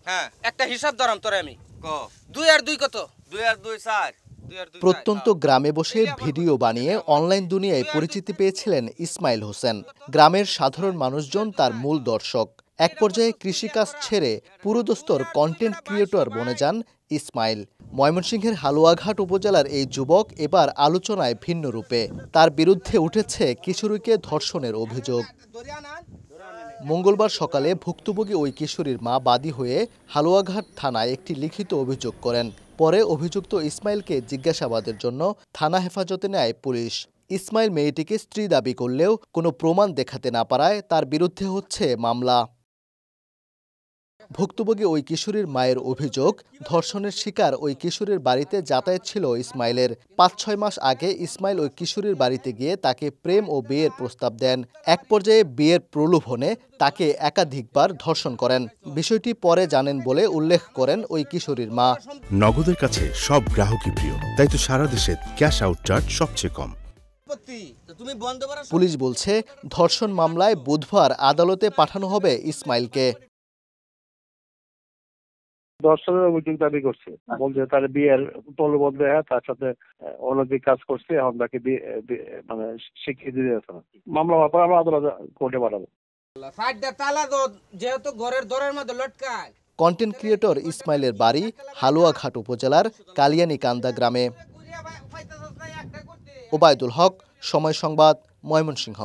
হ্যাঁ একটা হিসাব ধরাম তোরে আমি ক 2 আর 2 কত 2 আর 2 4 প্রত্যন্ত গ্রামে বসে ভিডিও বানিয়ে অনলাইন দুনিয়ায় পরিচিতি পেয়েছিলেন ইসমাইল হোসেন। গ্রামের সাধারণ মানুষজন তার মূল দর্শক। এক পর্যায়ে কৃষিকাজ ছেড়ে পুরোদস্তুর কন্টেন্ট ক্রিয়েটর বনে যান ইসমাইল। ময়মনসিংহের হালুয়াঘাট উপজেলার এই যুবক এবার আলোচনায় ভিন্ন রূপে। তার বিরুদ্ধে উঠেছে কিশোরীকে ধর্ষণের অভিযোগ। মঙ্গলবার সকালে ভুক্তভোগী ওই কিশোরীর মা বাদী হয়ে হালুয়াঘাট থানায় একটি লিখিত অভিযোগ করেন। পরে অভিযুক্ত ইসমাইলকে জিজ্ঞাসাবাদের জন্য থানা হেফাজতে নেয় পুলিশ। ইসমাইল মেয়েটিকে স্ত্রী দাবি করলেও কোনো প্রমাণ দেখাতে না পারায় তার বিরুদ্ধে হচ্ছে মামলা। ভুক্তভোগী ওই কিশোরীর মায়ের অভিযোগ, ধর্ষণের শিকার ওই কিশোরীর বাড়িতে যাতায়াত ছিল ইসমাইলের। ৫-৬ মাস আগে ইসমাইল ওই কিশোরীর বাড়িতে গিয়ে তাকে প্রেম ও বিয়ের প্রস্তাব দেন। এক পর্যায়ে বিয়ের প্রলোভনে তাকে একাধিকবার ধর্ষণ করেন। বিষয়টি পরে জানেন বলে উল্লেখ করেন ওই কিশোরীর মা। নগদের কাছে সব গ্রাহকই প্রিয়, তাই তো সারা দেশে ক্যাশ আউট চার্জ সবচেয়ে কম। পুলিশ বলছে, ধর্ষণ মামলায় বুধবার আদালতে পাঠানো হবে ইসমাইলকে। ধর্ষণের অভিযোগ দাবি করছে, বলছে তার বিয়ের প্রলোভন দেয়, তার সাথে অনৈতিক কাজ করছে, এখন তাকে মানে স্বীকৃতি দিয়েছে না। মামলা হওয়ার পর আমরা আদালত কোর্টে পাঠাবো। কন্টেন্ট ক্রিয়েটর ইসমাইলের বাড়ি হালুয়াঘাট উপজেলার কালিয়ানীকান্দা গ্রামে। ওবায়দুল হক, সময় সংবাদ, ময়মনসিংহ।